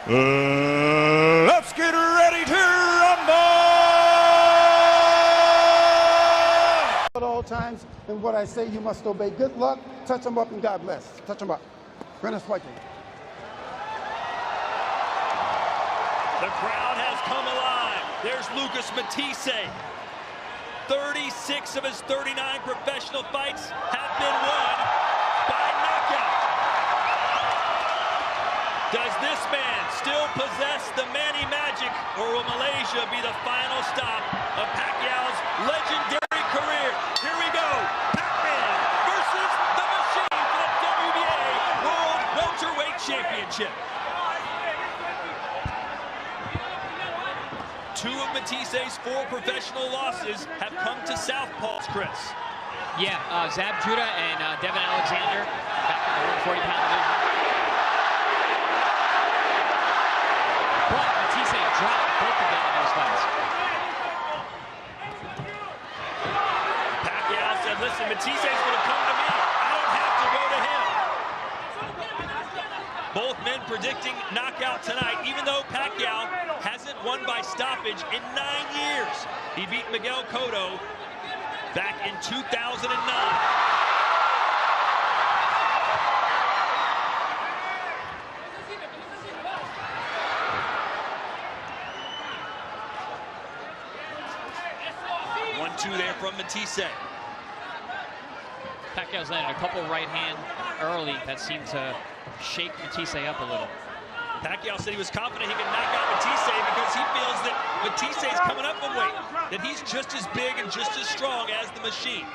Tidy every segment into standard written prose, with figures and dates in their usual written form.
Let's get ready to rumble! At all times, and what I say you must obey. Good luck, touch them up, and God bless. Touch them up. Buenas suerte. The crowd has come alive. There's Lucas Matthysse. 36 of his 39 professional fights have been won by knockout. Does this man still possess the Manny magic, or will Malaysia be the final stop of Pacquiao's legendary career? Here we go. Pac-Man versus the Machine for the WBA World Welterweight Championship. Two of Mathisse's 4 professional losses have come to Southpaws, Chris. Yeah, Zab Judah and Devin Alexander back in the 140-pound division. But Matthysse dropped both of them in those fights. Pacquiao said, listen, Matthysse is going to come to me. I don't have to go to him. Both men predicting knockout tonight, even though Pacquiao hasn't won by stoppage in 9 years. He beat Miguel Cotto back in 2009. One-two there from Matthysse. Pacquiao's landed a couple right hand early that seemed to shake Matthysse up a little. Pacquiao said he was confident he could knock out Matthysse because he feels that Matthysse is coming up in weight, that he's just as big and just as strong as the Machine.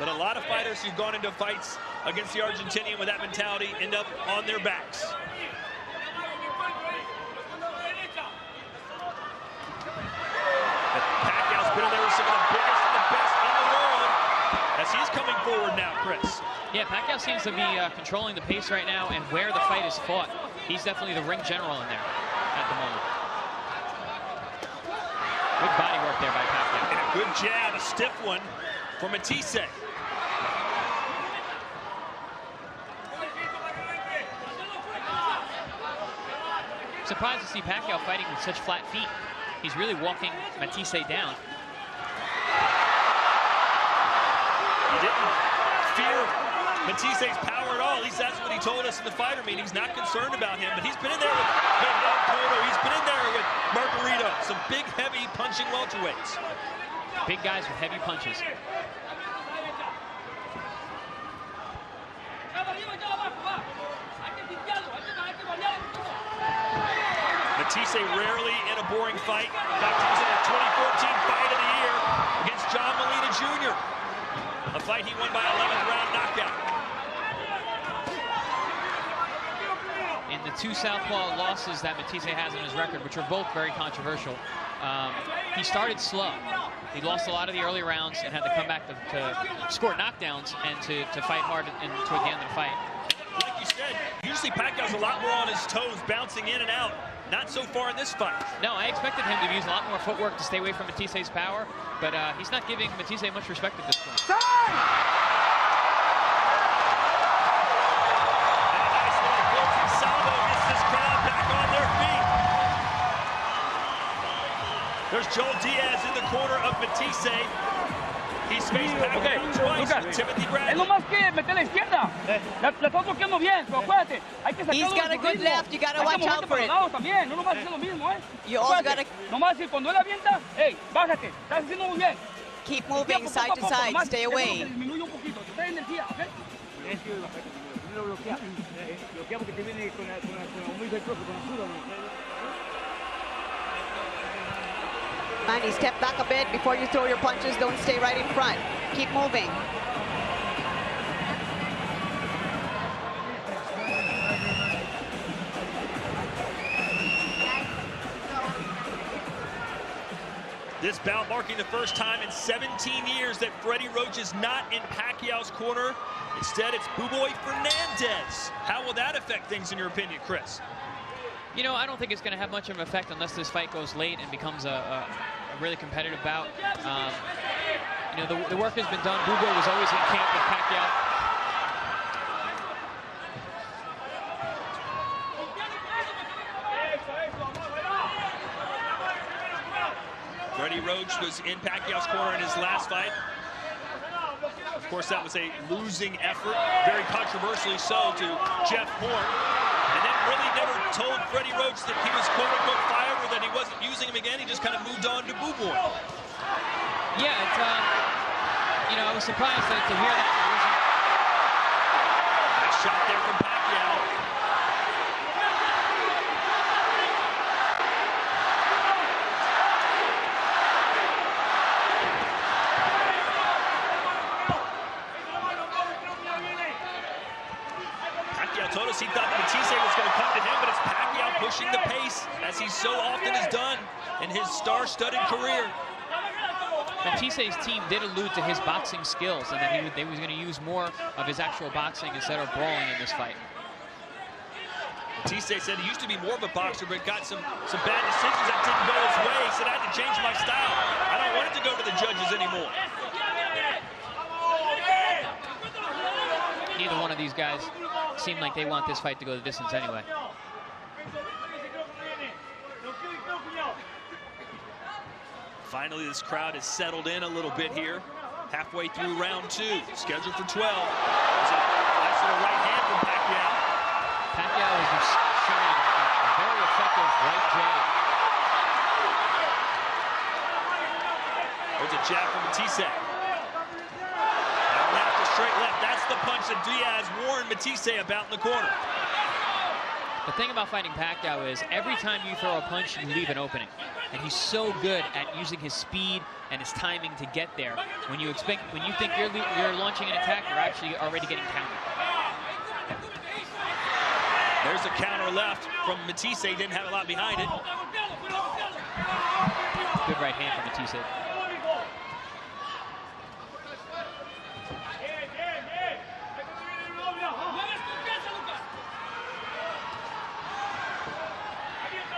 But a lot of fighters who've gone into fights against the Argentinian with that mentality end up on their backs. Pacquiao's been in there with some of the biggest and the best in the world as he's coming forward now, Chris. Yeah, Pacquiao seems to be controlling the pace right now and where the fight is fought. He's definitely the ring general in there at the moment. Good body work there by Pacquiao. And a good jab, a stiff one for Matthysse. Surprised to see Pacquiao fighting with such flat feet. He's really walking Matthysse down. He didn't fear Mathisse's power at all. At least that's what he told us in the fighter meeting. He's not concerned about him, but he's been in there with Miguel Cotto. He's been in there with Margarito. Some big, heavy punching welterweights. Big guys with heavy punches. Matthysse rarely in a boring fight. In fact, he was in a 2014 fight of the year against John Molina Jr. A fight he won by 11th round knockout. In the 2 southpaw losses that Matthysse has in his record, which are both very controversial, he started slow. He lost a lot of the early rounds and had to come back to score knockdowns and to fight hard and toward the end of the fight. Like you said, usually Pacquiao's a lot more on his toes, bouncing in and out. Not so far in this fight. No, I expected him to use a lot more footwork to stay away from Matthisse's power, but he's not giving Matthysse much respect at this point. And a nice little closing salvo gets this crowd back on their feet. There's Joel Diaz in the corner of Matthysse. He's faced Pacquiao twice with Timothy Bradley. Es lo más que meter la izquierda. La estás bloqueando bien, pero acuérdate. Hay que He's got a good left. You got to watch out for it. También. No nomás hacer lo mismo, You also got to nomás decir cuando él avienta, hey, bájate. Estás haciendo muy bien. keep moving side to side. Stay away. Disminuye un poquito. Te da energía, ¿ok? Manny, step back a bit before you throw your punches. Don't stay right in front. Keep moving. This bout marking the first time in 17 years that Freddie Roach is not in Pacquiao's corner. Instead, it's Buboy Fernandez. How will that affect things in your opinion, Chris? You know, I don't think it's going to have much of an effect unless this fight goes late and becomes a really competitive bout. You know, the work has been done. Buboy was always in camp with Pacquiao. Freddie Roach was in Pacquiao's corner in his last fight. Of course, that was a losing effort, very controversially so, to Jeff Horn. And then really never told Freddie Roach that he was quote-unquote fired or that he wasn't using him again. He just kind of moved on to Booborn. Yeah, it's, you know, I was surprised to hear that. Nice shot there from Pacquiao. Pacquiao told us he thought Matthysse was going to come to him, but it's Pacquiao pushing the pace, as he so often has done in his star-studded career. Matthysse's team did allude to his boxing skills and that he was going to use more of his actual boxing instead of brawling in this fight. Matthysse said he used to be more of a boxer, but got some bad decisions that didn't go his way. He said, I had to change my style. I don't want it to go to the judges anymore. Neither one of these guys seem like they want this fight to go the distance anyway. Finally, this crowd has settled in a little bit here. Halfway through round 2, scheduled for 12. There's a nice little right hand from Pacquiao. Pacquiao is showing a very effective right jab. There's a jab from Matthysse. Left to straight left. That's the punch that Diaz warned Matthysse about in the corner. The thing about fighting Pacquiao is every time you throw a punch, you leave an opening. And he's so good at using his speed and his timing to get there. When you think you're launching an attack, you're actually already getting countered. There's a counter left from Matthysse. Didn't have a lot behind it. Good right hand from Matthysse.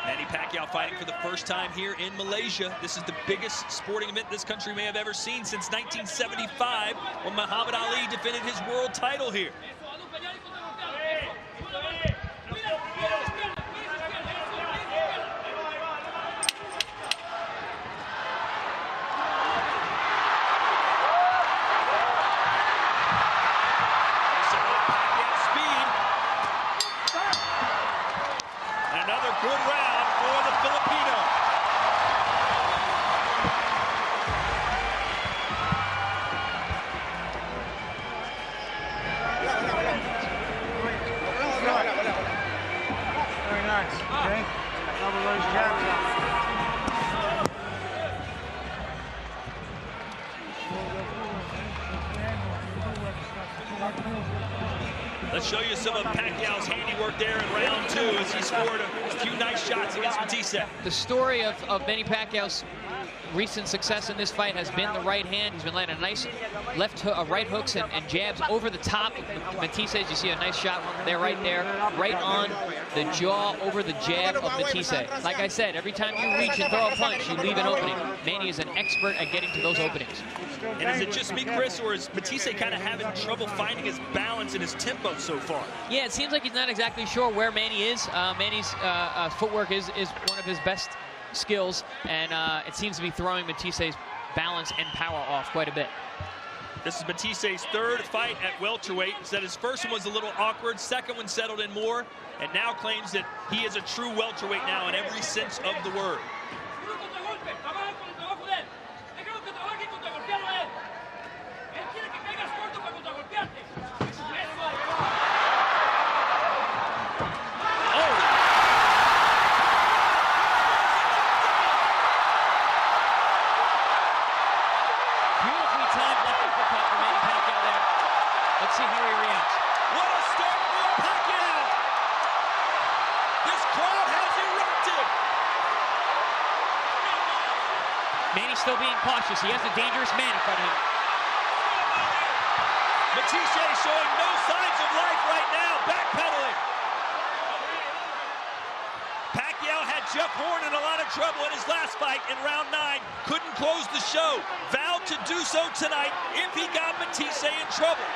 Manny Pacquiao fighting for the first time here in Malaysia. This is the biggest sporting event this country may have ever seen since 1975, when Muhammad Ali defended his world title here. Good round for the Filipino. Very nice. Okay. Double those jabs out. Let's show you some of Pacquiao's handiwork there in round 2 as he scored a few nice shots against Matthysse. The story of Manny Pacquiao's recent success in this fight has been the right hand. He's been landing a nice right hooks and jabs over the top. Matthysse, you see a nice shot there, right on the jaw over the jab of Matthysse. Like I said, every time you reach and throw a punch, you leave an opening. Manny is an expert at getting to those openings. And is it just me, Chris, or is Matthysse kind of having trouble finding his balance and his tempo so far? Yeah, it seems like he's not exactly sure where Manny is. Manny's footwork is one of his best skills, and it seems to be throwing Mathisse's balance and power off quite a bit. This is Mathisse's third fight at welterweight. He said his first one was a little awkward, second one settled in more, and now claims that he is a true welterweight now in every sense of the word. Let's see how he reacts. What a start for Pacquiao! This crowd has erupted! Manny's still being cautious. He has a dangerous man in front of him. Matthysse showing no signs of life right now, backpedaling. Pacquiao had Jeff Horn in a lot of trouble in his last fight in round 9. Couldn't close the show. Vowed to do so tonight if he got Matthysse in trouble.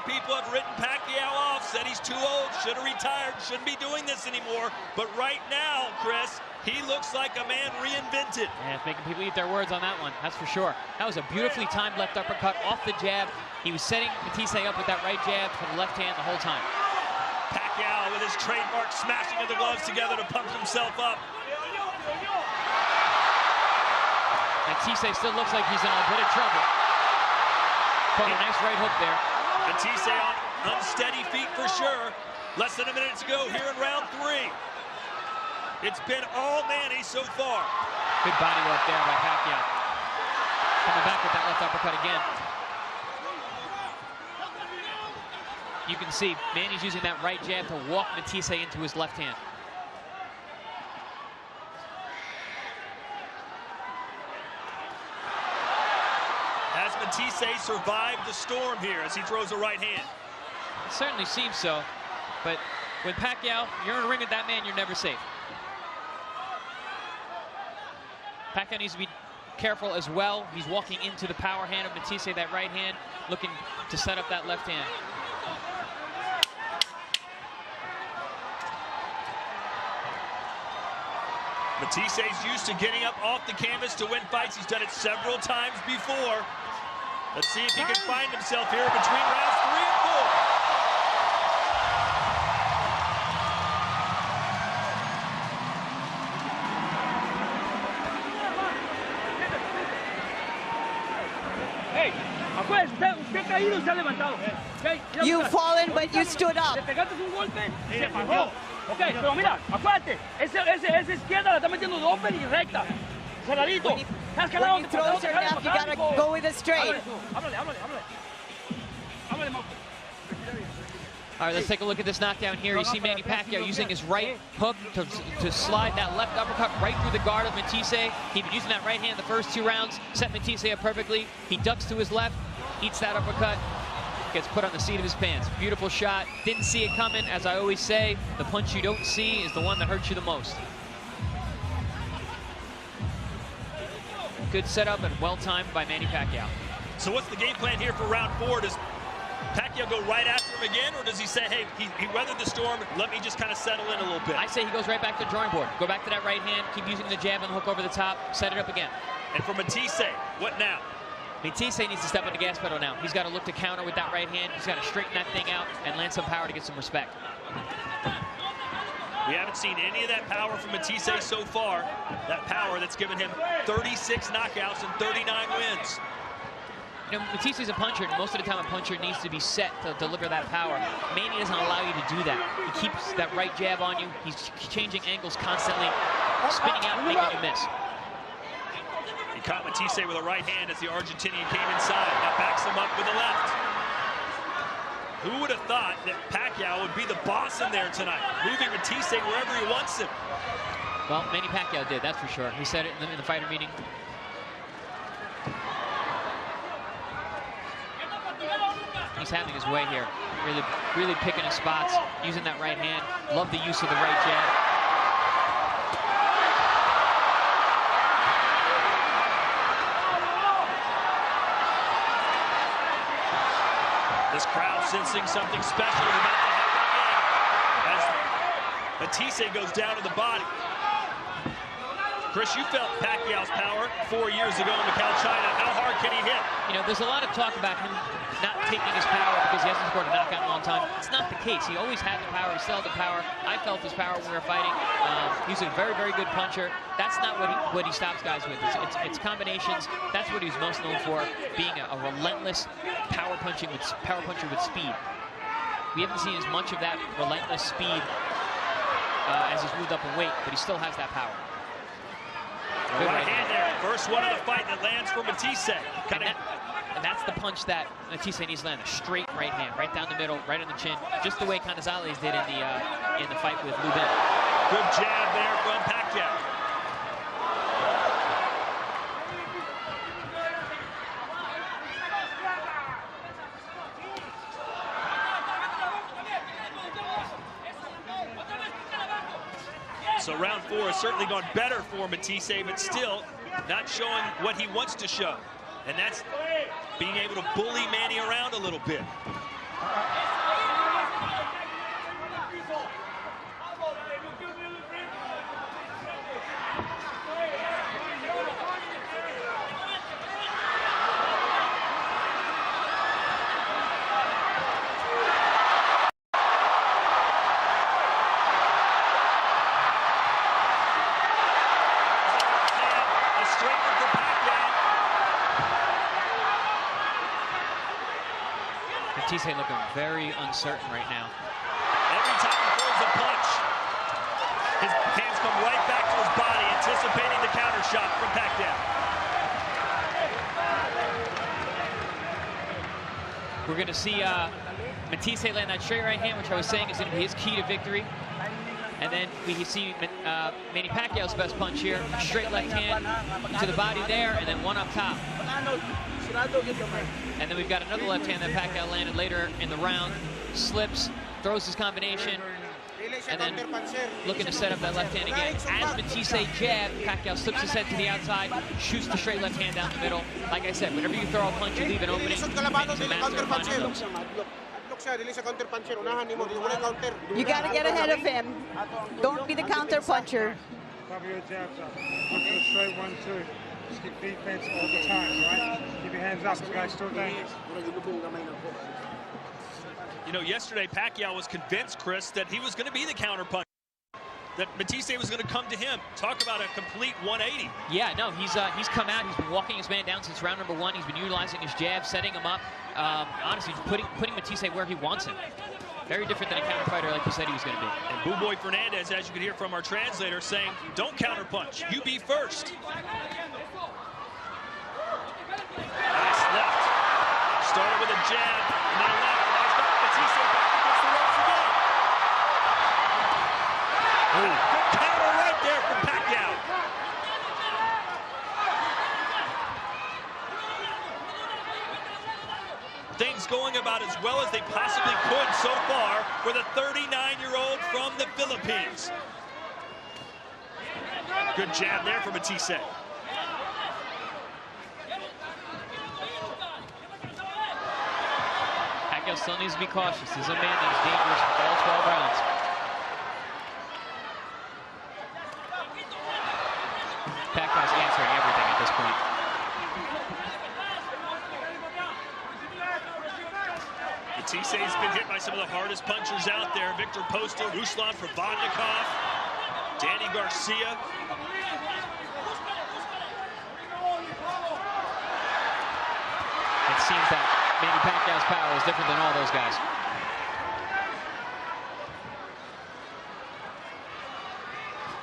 people have written Pacquiao off, said he's too old, should have retired, shouldn't be doing this anymore. But right now, Chris, he looks like a man reinvented. Yeah, it's making people eat their words on that one, that's for sure. That was a beautifully timed left uppercut off the jab. He was setting Matthysse up with that right jab for the left hand the whole time. Pacquiao with his trademark smashing of the gloves together to pump himself up. Matthysse still looks like he's in a bit of trouble. Caught a nice right hook there. Matthysse on unsteady feet for sure. Less than a minute to go here in round 3. It's been all Manny so far. Good body work there by Pacquiao. Coming back with that left uppercut again. You can see Manny's using that right jab to walk Matthysse into his left hand. Has Matthysse survived the storm here as he throws a right hand? It certainly seems so, but with Pacquiao, you're in a ring with that man, you're never safe. Pacquiao needs to be careful as well. He's walking into the power hand of Matthysse, that right hand, looking to set up that left hand. Matthysse used to getting up off the canvas to win fights. He's done it several times before. Let's see if he can find himself here between rounds 3 and 4. You've fallen, but you stood up. Ok, pero mira, acuérdate, esa izquierda la está metiendo doble y recta. Cerradito. When he throws your left, you gotta go with it straight. All right, let's take a look at this knockdown here. You see Manny Pacquiao using his right hook to slide that left uppercut right through the guard of Matthysse. He'd been using that right hand the first 2 rounds, set Matthysse up perfectly. He ducks to his left, eats that uppercut, gets put on the seat of his pants. Beautiful shot. Didn't see it coming. As I always say, the punch you don't see is the one that hurts you the most. Good setup and well-timed by Manny Pacquiao. So what's the game plan here for round 4? Does Pacquiao go right after him again, or does he say, hey, he weathered the storm, let me just kind of settle in a little bit? I say he goes right back to the drawing board. Go back to that right hand, keep using the jab and the hook over the top, set it up again. And for Matthysse, what now? Matthysse needs to step on the gas pedal now. He's got to look to counter with that right hand. He's got to straighten that thing out and land some power to get some respect. We haven't seen any of that power from Matthysse so far. That power that's given him 36 knockouts and 39 wins. You know, Matthysse is a puncher, and most of the time a puncher needs to be set to deliver that power. Manny doesn't allow you to do that. He keeps that right jab on you. He's changing angles constantly, spinning out, making you miss. He caught Matthysse with a right hand as the Argentinian came inside. Now backs him up with the left. Who would have thought that Pacquiao would be the boss in there tonight, moving Matthysse wherever he wants him? Well, Manny Pacquiao did, that's for sure. He said it in the fighter meeting. He's having his way here. Really picking his spots, using that right hand. Love the use of the right jab. This crowd sensing something special is about to happen again as Matthysse goes down to the body. Chris, you felt Pacquiao's power 4 years ago in Macau, China. How hard can he hit? You know, there's a lot of talk about him not taking his power because he hasn't scored a knockout in a long time. It's not the case. He always had the power. He still had the power. I felt his power when we were fighting. He's a very puncher. puncher. That's not what he stops guys with. It's combinations. That's what he's most known for, being a relentless power puncher with speed. We haven't seen as much of that relentless speed as he's moved up in weight, but he still has that power. Good right hand there. First one of the fight that lands for Matthysse. And that's the punch that Matthysse needs to land. A straight right hand, right down the middle, right on the chin, just the way Canizales did in the fight with Lubin. Good jab there from Pacquiao. So round 4 has certainly gone better for Matthysse, but still not showing what he wants to show. And that's being able to bully Manny around a little bit. Matthysse looking very uncertain right now. Every time he throws a punch, his hands come right back to his body, anticipating the counter shot from Pacquiao. We're going to see Matthysse land that straight right hand, which I was saying is going to be his key to victory. And then we see Manny Pacquiao's best punch here. Straight left hand to the body there, and then one up top. And then we've got another left hand that Pacquiao landed later in the round. Slips, throws his combination, and then looking to set up that left hand again. As Matthysse jab, Pacquiao slips his head to the outside, shoots the straight left hand down the middle. Like I said, whenever you throw a punch, you leave an opening. Manny's a master of finding those. You got to get ahead of him. Don't be the counter puncher. Cover your jabs up. Look for the straight 1-2. Just keep defense all the time, right? Keep your hands up. This guy's still dangerous. You know, yesterday Pacquiao was convinced, Chris, that he was going to be the counter puncher, that Matthysse was going to come to him. Talk about a complete 180. Yeah, no, he's come out. He's been walking his man down since round number 1. He's been utilizing his jab, setting him up. Honestly, putting Matthysse where he wants him. Very different than a counter fighter like you said he was going to be. And Boo Boy Fernandez, as you could hear from our translator, saying, don't counter punch. You be first. Nice left. Started with a jab, and then left. Nice got Matthysse back against the ropes again. Ooh. Good counter right there from Pacquiao. Things going about as well as they possibly could so far for the 39-year-old from the Philippines. Good jab there for Matthysse. Pacquiao still needs to be cautious. This is a man that is dangerous for all 12 rounds. Pacquiao's answering everything at this point. Matthysse has been hit by some of the hardest punchers out there. Victor Postol, Ruslan Provodnikov, Danny Garcia. It seems that Manny Pacquiao's power is different than all those guys.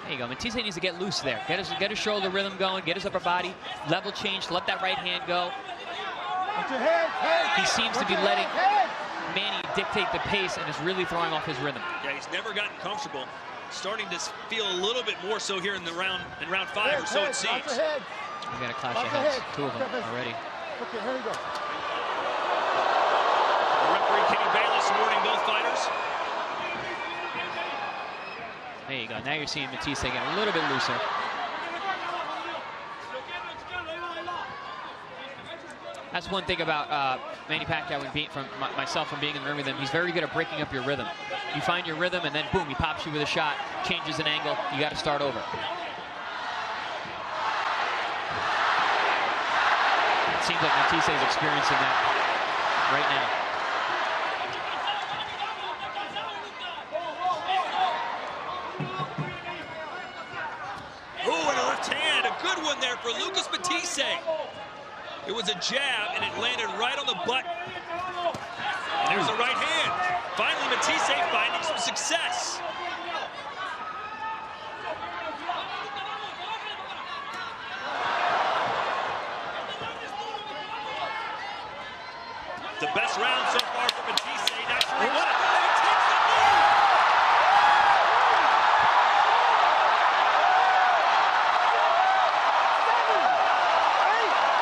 There you go. Matthysse needs to get loose there. Get his shoulder rhythm going, get his upper body, level change, let that right hand go. He seems to be letting Manny dictate the pace and is really throwing off his rhythm. Yeah, he's never gotten comfortable. Starting to feel a little bit more so here in round 5, or so it seems. We got a clash of heads, 2 of them already. Okay, here we go. Referee Kenny Bayless warning both fighters. There you go. Now you're seeing Matthysse get a little bit looser. That's one thing about Manny Pacquiao and from myself from being in the room with him. He's very good at breaking up your rhythm. You find your rhythm, and then boom, he pops you with a shot, changes an angle. You got to start over. It seems like Matthysse is experiencing that right now. Ooh, and a left hand, a good one there for Lucas Matthysse. It was a jab, and it landed right on the butt. And there's a right hand. Finally, Matthysse finding some success. The best round so far for Matthysse. Not sure he won it. And he takes the knee.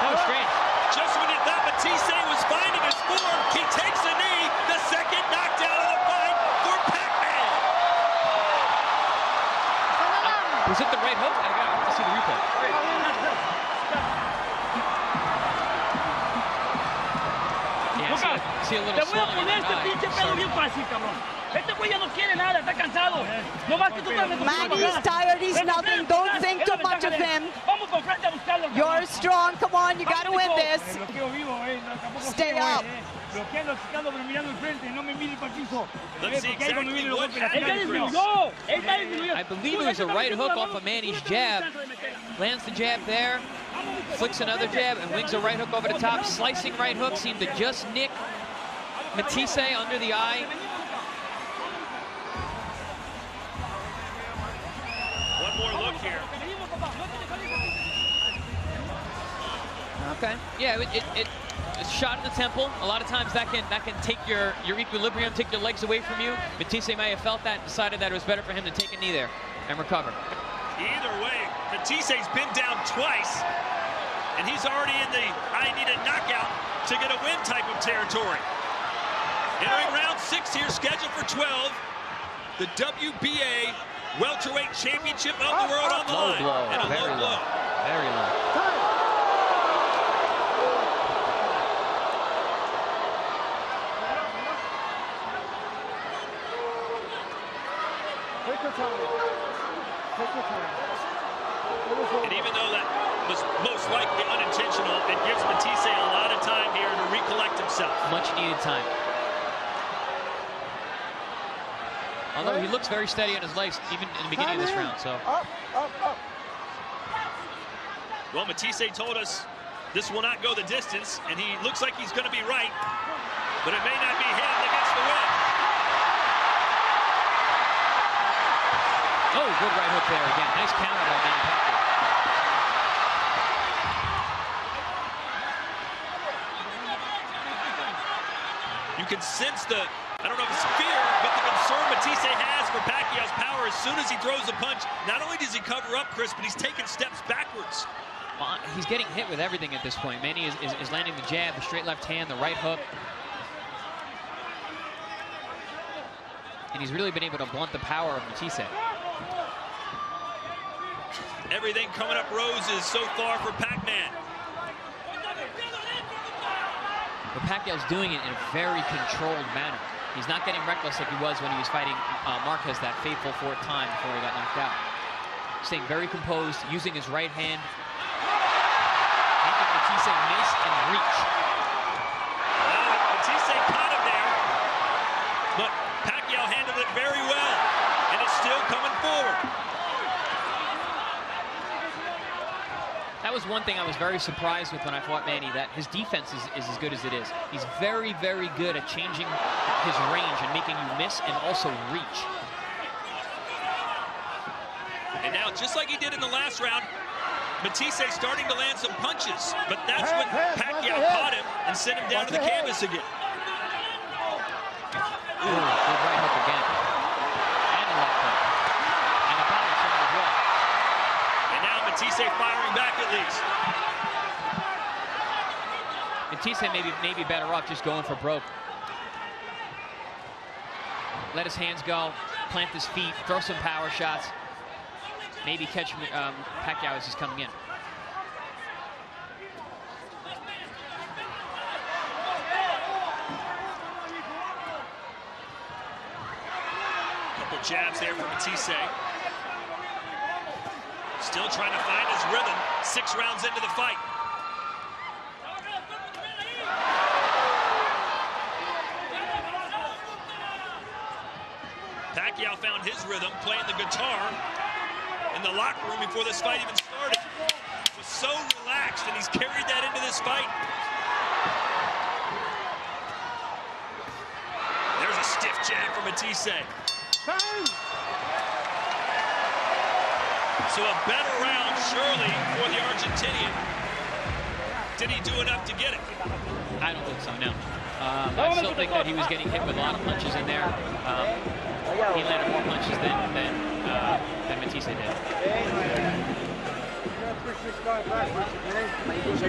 That was strange. Just when you thought Matthysse was finding his form, he takes a knee. The second knockdown of the fight for Pac-Man. Was it the right hook? I got to see the replay. Yeah, see a Te little voy a swelling in poner that este eye. pinche pedo bien fácil, cabrón. Este güey ya no quiere nada, está cansado. No más que tú estás metiendo Manny's patada. tired, he's Ven, nothing. ven, Don't ven, think es too la ventaja much of de él. him. Vamos con frente a buscarlo, cabrón. You're strong, come on, you gotta win this. Bloqueo vivo, tampoco Stay ciego, up. Bloqueando, chicando, pero mirando el frente, no me mire para el piso. Let's see Porque ahí cuando exactly viene los what golpes, la happened, tira Chris. disminuyó. Esta disminuyó. I believe it was a right hook off of Manny's jab. Lands the jab there, flicks another jab, and wings a right hook over the top. Slicing right hook seemed to just nick Matthysse under the eye. One more look here. Okay. Yeah, it shot in the temple. A lot of times that can take your equilibrium, take your legs away from you. Matthysse may have felt that and decided that it was better for him to take a knee there and recover. Either way, Mathisse's been down twice, and he's already in the I need a knockout to get a win type of territory. Entering round 6 here, scheduled for 12. The WBA welterweight championship of the world on the Low line. blow, And a very low blow. low, very low. Take your time. Take your time. And even though that was most likely unintentional, it gives Matthysse a lot of time here to recollect himself. Much needed time. Although he looks very steady on his legs, even in the beginning of this round. So. Up, up, up. Well, Matthysse told us this will not go the distance, and he looks like he's going to be right, but it may not be him that gets the win. Oh, good right hook there again. Nice counter by Manny Pacquiao. You can sense the, I don't know if it's fear, but the concern Matthysse has for Pacquiao's power. As soon as he throws a punch, not only does he cover up, Chris, but he's taking steps backwards. Well, he's getting hit with everything at this point. Manny is landing the jab, the straight left hand, the right hook. And he's really been able to blunt the power of Matthysse. Everything coming up roses so far for Pac-Man. But Pacquiao's doing it in a very controlled manner. He's not getting reckless like he was when he was fighting Marquez that fateful 4th time before he got knocked out. Staying very composed, using his right hand. Making Matthysse miss and reach. Well, Matthysse caught him there, but Pacquiao handled it very well, and it's still coming forward. That was one thing I was very surprised with when I fought Manny, that his defense is as good as it is. He's very, very good at changing his range and making you miss and also reach. And now, just like he did in the last round, Matthysse starting to land some punches, but that's when Pacquiao caught him and sent him down to the canvas again. Ooh, good right hook again. And a left hook. And a body shot as well. And now Matthysse firing back at least. Matthysse may be better off just going for broke. Let his hands go, plant his feet, throw some power shots. Maybe catch Pacquiao as he's coming in. Couple jabs there for Matthysse. Still trying to find his rhythm 6 rounds into the fight. Pacquiao found his rhythm playing the guitar in the locker room before this fight even started. Was so relaxed, and he's carried that into this fight. There's a stiff jab from Matthysse. So a better round, surely, for the Argentinian. Did he do enough to get it? I don't think so, no. I still think that he was getting hit with a lot of punches in there. He landed more punches than Matthysse did. You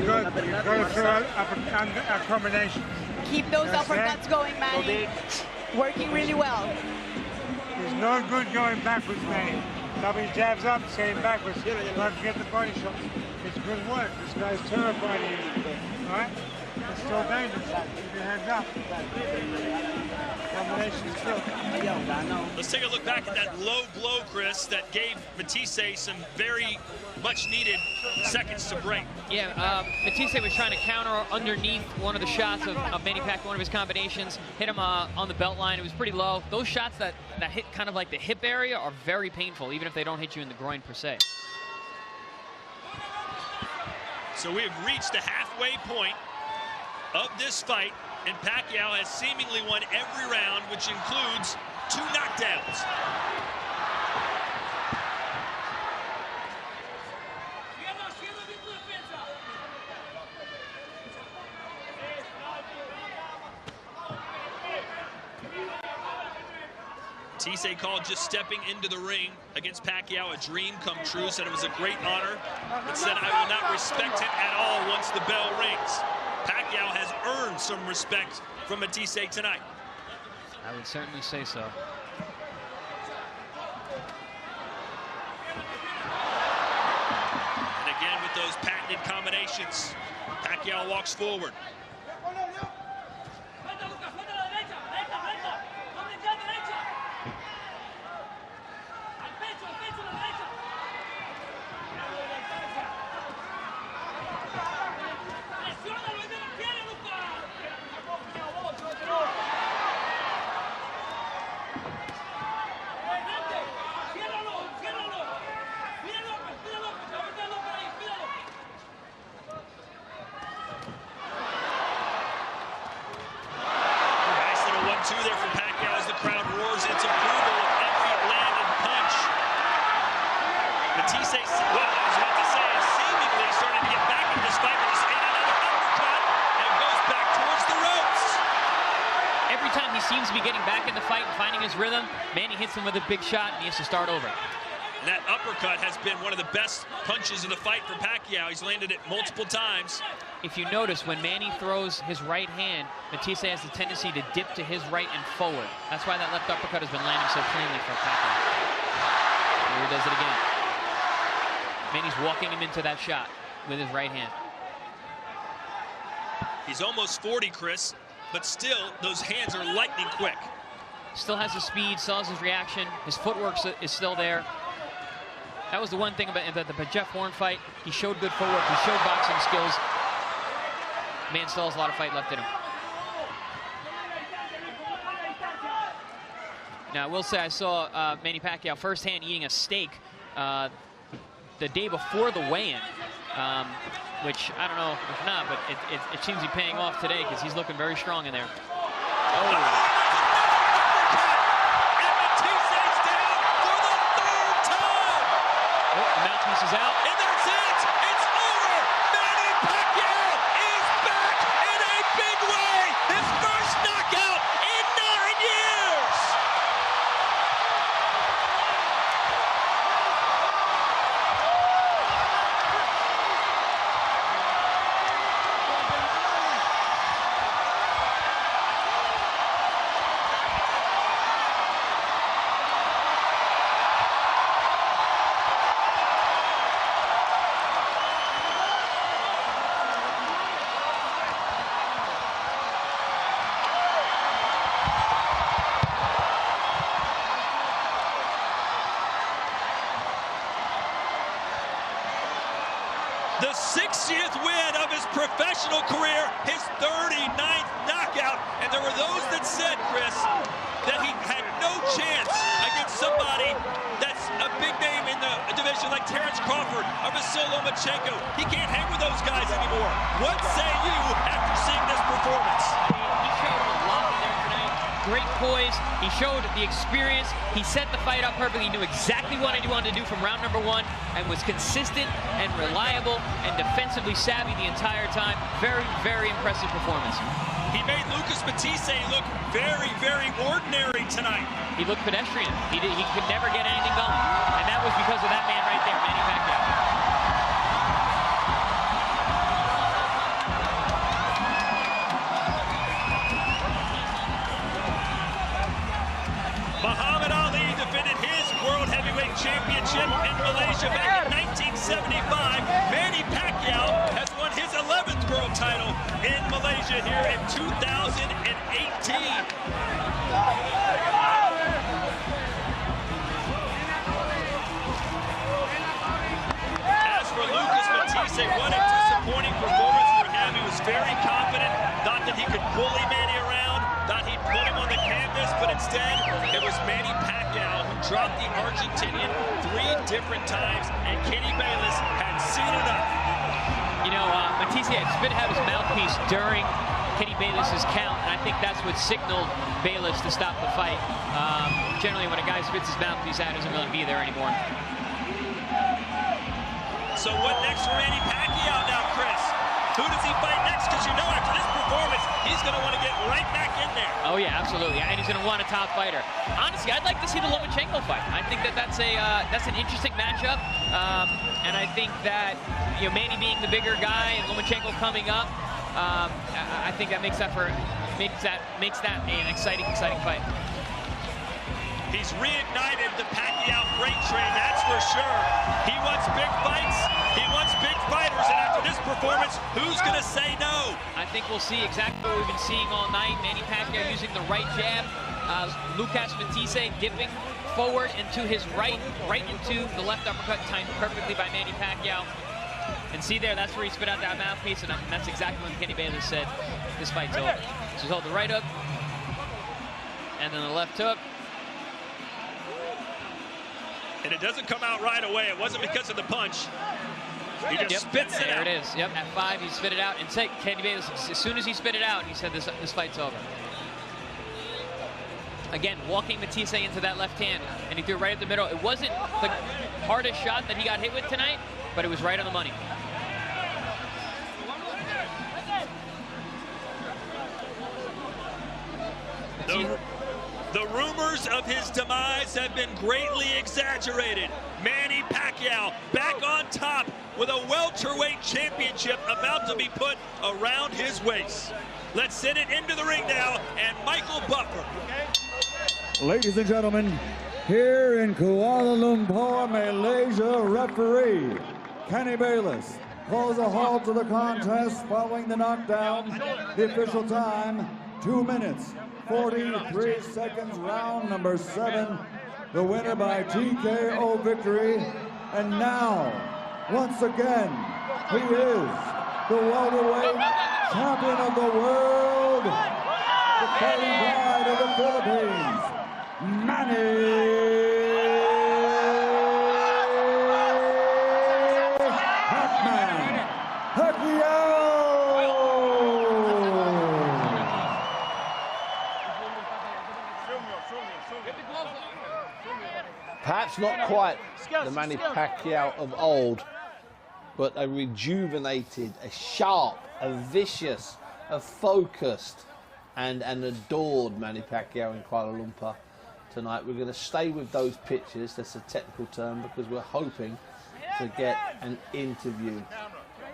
go through a combination. Keep those uppercuts going, Manny. Working really well. There's no good going backwards, Manny. Nobody jabs up, saying backwards. Don't forget the body shot. It's good work. This guy's terrified of you. All right? It's still dangerous. Keep your hands up. Combination's killed. Let's take a look back at that low blow, Chris, that gave Matthysse some very much needed seconds to break. Yeah, Matthysse was trying to counter underneath one of the shots of Manny Pacquiao, one of his combinations, hit him on the belt line. It was pretty low. Those shots that hit kind of like the hip area are very painful, even if they don't hit you in the groin per se. So we have reached the halfway point of this fight, and Pacquiao has seemingly won every round, which includes 2 knockdowns. Matthysse called just stepping into the ring against Pacquiao a dream come true, said it was a great honor, but said, I will not respect him at all once the bell rings. Pacquiao has earned some respect from Matthysse tonight. I would certainly say so. And again with those patented combinations, Pacquiao walks forward. There for Pacquiao as the crowd roars its approval of every landed punch. Matthysse, what I was about to say, is seemingly starting to get back in this fight, but just ate another uppercut and goes back towards the ropes. Every time he seems to be getting back in the fight and finding his rhythm, Manny hits him with a big shot and he has to start over. And that uppercut has been one of the best punches of the fight for Pacquiao. He's landed it multiple times. If you notice, when Manny throws his right hand, Matthysse has the tendency to dip to his right and forward. That's why that left uppercut has been landing so cleanly for Pacquiao. Here he does it again. Manny's walking him into that shot with his right hand. He's almost 40, Chris, but still, those hands are lightning quick. Still has the speed, still has his reaction. His footwork is still there. That was the one thing about the Jeff Horn fight. He showed good footwork, he showed boxing skills. Man still has a lot of fight left in him. Now, I will say I saw Manny Pacquiao firsthand eating a steak the day before the weigh-in, which I don't know if not, but it seems to be paying off today because he's looking very strong in there. Oh. Matthysse is out. And that's it! It's over! Manny Pacquiao is back in a big way! His first knockout in 9 years! The 60th win of his professional career, his 39th knockout. And there were those that said, Chris, that he had no chance against somebody that's a big name in the division like Terrence Crawford or Vasyl Lomachenko. He can't hang with those guys anymore. What say you after seeing this performance? He showed a lot there tonight. Great poise. He showed the experience. He set the fight up perfectly. He knew exactly what he wanted to do from round number 1 and was consistent and reliable and defensively savvy the entire time. Very, very impressive performance. He made Lucas Matthysse look very, very ordinary tonight. He looked pedestrian. He could never get anything going. And that was because of that man right there, Manny Pacquiao. Muhammad Ali defended his World Heavyweight Championship in Malaysia back in 1975. Manny Pacquiao has won his 11th world title in Malaysia. here in 2018. As for Lucas Matthysse, what a disappointing performance for him. He was very confident, thought that he could bully Manny around, thought he'd put him on the canvas, but instead it was Manny Pacquiao who dropped the Argentinian 3 different times, and Kenny Bayless had seen enough. You know, Matthysse had spit out his mouthpiece during Kenny Bayless's count, and I think that's what signaled Bayless to stop the fight. Generally, when a guy spits his mouthpiece out, he doesn't really be there anymore. So what next for Manny Pacquiao now, Chris? Who does he fight next? Because you know after this performance, he's going to want to get right back in there. Oh, yeah, absolutely. And he's going to want a top fighter. Honestly, I'd like to see the Lomachenko fight. I think that that's an interesting matchup. And I think that, you know, Manny being the bigger guy and Lomachenko coming up, I think that makes that an exciting fight. He's reignited the Pacquiao freight train, that's for sure. He wants big fights, he wants big fighters, and after this performance, who's going to say no? I think we'll see exactly what we've been seeing all night. Manny Pacquiao using the right jab, Lucas Matthysse dipping forward into his right into the left uppercut, timed perfectly by Manny Pacquiao. And see there, that's where he spit out that mouthpiece, and that's exactly when Kenny Bayless said, this fight's over. So he's hold the right hook, and then the left hook. And it doesn't come out right away. It wasn't because of the punch. He just spits it out. There it is. Yep, at 5, he spit it out. And Kenny Bayless, as soon as he spit it out, he said, this fight's over. Again, walking Matthysse into that left hand, and he threw right at the middle. It wasn't the hardest shot that he got hit with tonight, but it was right on the money. The rumors of his demise have been greatly exaggerated. Manny Pacquiao back on top with a welterweight championship about to be put around his waist. Let's send it into the ring now, and Michael Buffer. Ladies and gentlemen, here in Kuala Lumpur, Malaysia, referee Kenny Bayless calls a halt to the contest following the knockdown. The official time, 2 minutes, 43 seconds, round number 7. The winner by TKO victory. And now, once again, he is the welterweight champion of the world, the fighting pride of the Philippines, Manny Pacquiao. Perhaps not quite the Manny Pacquiao of old, but a rejuvenated, a sharp, a vicious, a focused, and an adored Manny Pacquiao in Kuala Lumpur tonight. We're going to stay with those pictures, that's a technical term, because we're hoping to get an interview.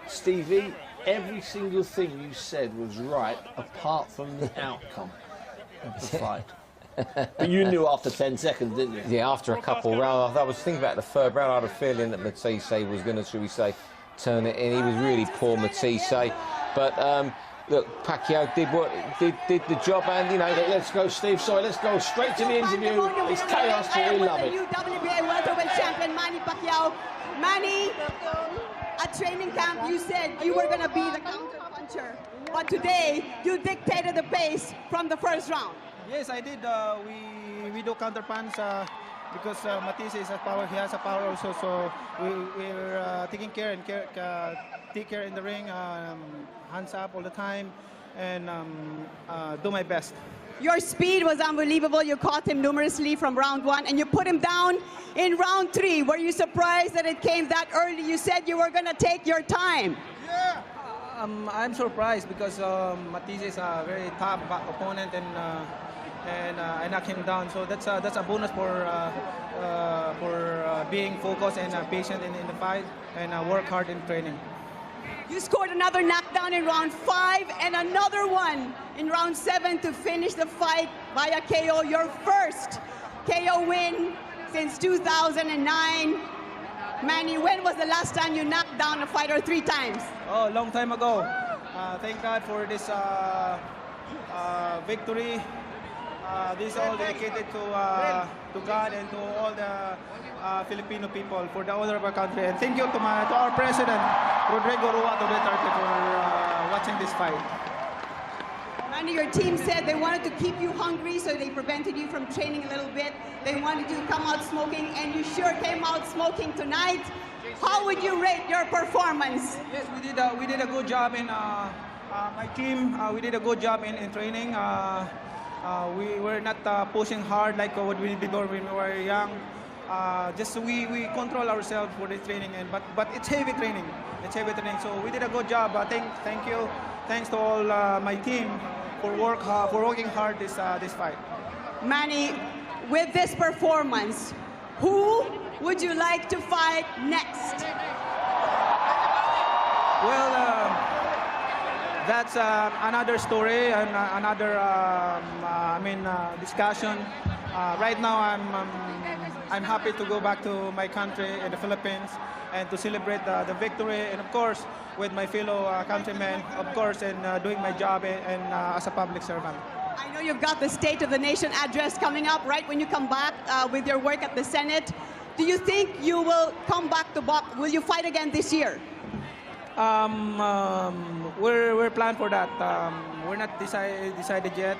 Stevie, every single thing you said was right, apart from the outcome of the fight. But you knew after 10 seconds, didn't you? Yeah, after a couple rounds. I was thinking about the third round. I had a feeling that Matthysse was going to, shall we say, turn it in. He was really poor, Matthysse. But look, Pacquiao did the job, and you know. Let's go, Steve. Sorry, let's go straight to the interview. It's chaos here. We love it. The WBA welterweight champion Manny Pacquiao. Manny, at training camp, you said you were going to be the counter puncher, but today you dictated the pace from the first round. Yes, I did. We do counter punch because Matthysse is a power. He has a power also. So we're taking care and take care in the ring, hands up all the time, and do my best. Your speed was unbelievable. You caught him numerously from round 1, and you put him down in round 3. Were you surprised that it came that early? You said you were going to take your time. Yeah. I'm surprised because Matthysse is a very tough opponent, and I knocked him down. So that's a bonus for being focused and patient in the fight, and work hard in training. You scored another knockdown in round 5 and another one in round 7 to finish the fight via KO. Your first KO win since 2009. Manny, when was the last time you knocked down a fighter 3 times? Oh, a long time ago. Thank God for this victory. This is all dedicated to God and to all the Filipino people for the honor of our country. And thank you to our president, Rodrigo Ruato Duterte, for watching this fight. Manny, your team said they wanted to keep you hungry, so they prevented you from training a little bit. They wanted you to come out smoking, and you sure came out smoking tonight. How would you rate your performance? Yes, we did a good job in my team. We did a good job in training. We were not pushing hard like what we did when we were young. Just we control ourselves for the training, but it's heavy training. It's heavy training. So we did a good job. Thank you. Thanks to all my team for working hard this fight. Manny, with this performance, who would you like to fight next? Well, that's another story and another discussion. Right now, I'm happy to go back to my country in the Philippines and to celebrate the victory, and of course with my fellow countrymen, of course, and doing my job and as a public servant. I know you've got the State of the Nation address coming up right when you come back with your work at the Senate. Do you think you will come back to box? Will you fight again this year? We're planned for that. We're not decided yet.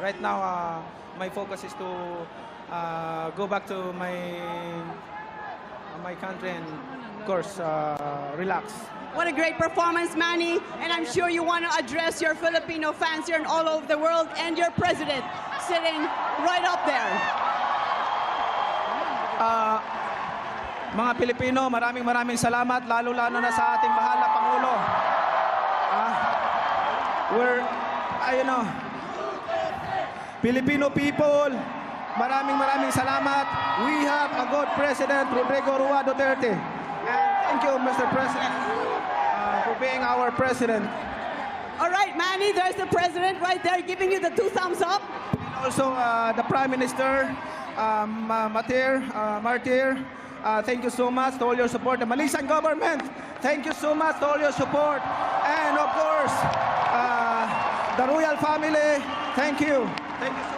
Right now, my focus is to go back to my country and, of course, relax. What a great performance, Manny. And I'm sure you want to address your Filipino fans here and all over the world, and your president sitting right up there. Mga Pilipino, maraming salamat, lalo-lalo na sa ating mahal na Pangulo. Filipino people, maraming salamat. We have a good President, Rodrigo Ruato Duterte. And thank you, Mr. President, for being our president. All right, Manny, there's the president right there giving you the 2 thumbs up. And also the Prime Minister, Matthysse. Thank you so much to all your support. The Malaysian government, thank you so much to all your support. And of course, the royal family, thank you. Thank you so much.